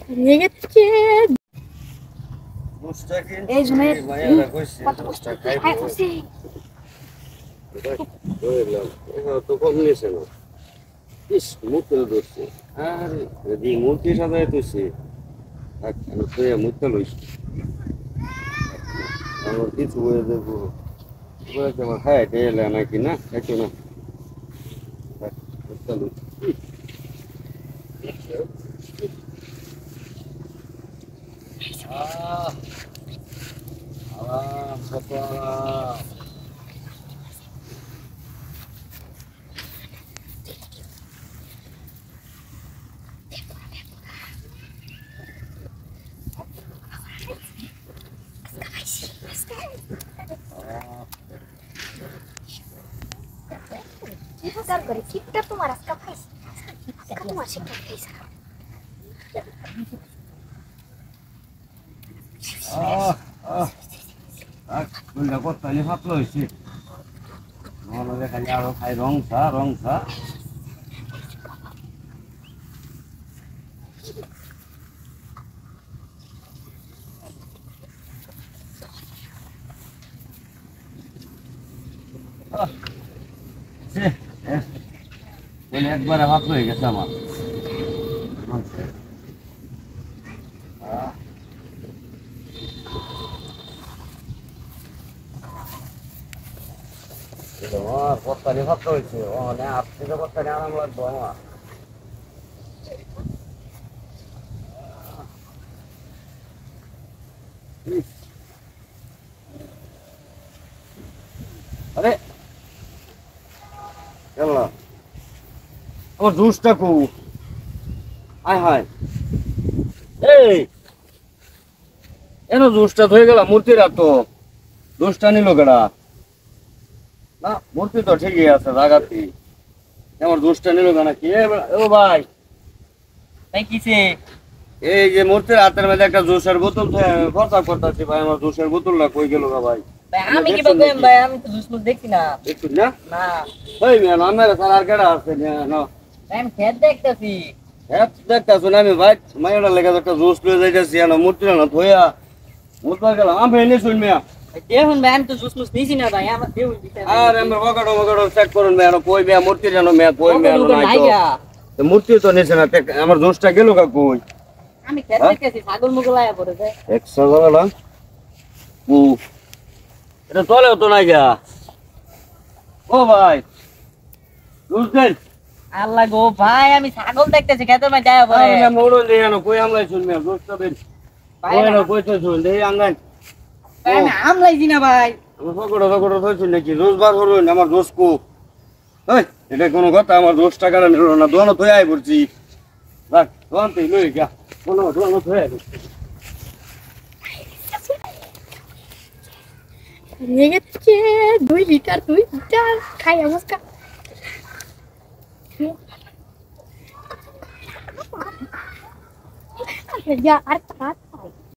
রেগেছে মুস্তাকি এই জন্য মায়েরা কইছে কত মুস্তাক খাই খাইবো করছি বুঝলাম এটা তো কম নিছে না ইস মুখে ধরছে আরে যদি মূর্তি সাজায় তুইছে আমি তো মুখটা লইছি আমার কিছু হয়ে যাবো বলে আমার হ্যাঁ এলে নাকি না একটু না মুখটা লইছি আরাম কত আরাম চিৎকার করে কিপটা তোমার আজকে খাইছি আজকে তোমার শিক্ষা খাইছে কত্তালি ফাটলো হয়েছে মনে খালি আরো খাই রংসা রংসা একবারে হাত হয়ে গেছে আমার কত্তালি ভাত হয়েছে আপনি তো কত্তালি আরাম লাগবো আমার আরে আমার জুসটা কু আয় হায় এই এনো জুসটা হয়ে গেল মূর্তিরা তো জুসটা নিল কেডা না মূর্তি তো ঠিকই আছে জাগাতি আমার জুসটা নিল কেনা কি ও ভাই তাই কিছে এই যে মূর্তির হাতের মধ্যে একটা জুসের বোতল খরচা করতেছি ভাই আমার জুসের বোতলটা কই গেল না ভাই ভাই আমি কি বলবো ভাই আমি তো জুস মুস দেখছি না একটু না না ওই মেন আমার সারার কেডা আছে না ভাই আমি খেত দেখতেছি হ্যাঁ দেখতেছো না আমি ভাই মায়েরা লেগে একটা জুস লয়ে যাইতেছি না মূর্তি না থইয়া মূর্তি গেলাম আমি এনে শুন মিয়া দেখুন ভাই আমি তো জুস মুস নিছি না ভাই আমার দেখুন আর আমরা বকাটো চেক করুন মেয়া কই মেয়া মূর্তি জানো মেয়া কই মেয়া নাই তো মূর্তি তো নিছে না আমার জুসটা গেল কা কই আমি খেত দেখতেছি ছাগল মুগল আয়া পড়েছে 100 টাকা ও এটা চলেও তো নাই গা ও ভাই জুস দেন আল্লাহ গো ভাই আমি ছাগল দেখতেছি খেতের মধ্যে আয়া পড়ে আমি মোড়ল দেই না কই আমলাই শুন মিয়া জুসটা দেন কই না কই তো শুন দেই আঙ্গান ভাই আমি আমলাইছি না ভাই আমার বকাটো তো শুন নাকি জুস বার করুন আমার জুস কো এই এটা কোনো কথা আমার 10 টাকা নিল না দোনো থই আই পড়ছি রাখ দোন তুই লই গা কোনো দোনো থই আই রেগেছে 2 লিটার খাই আমস্কা ya, harta.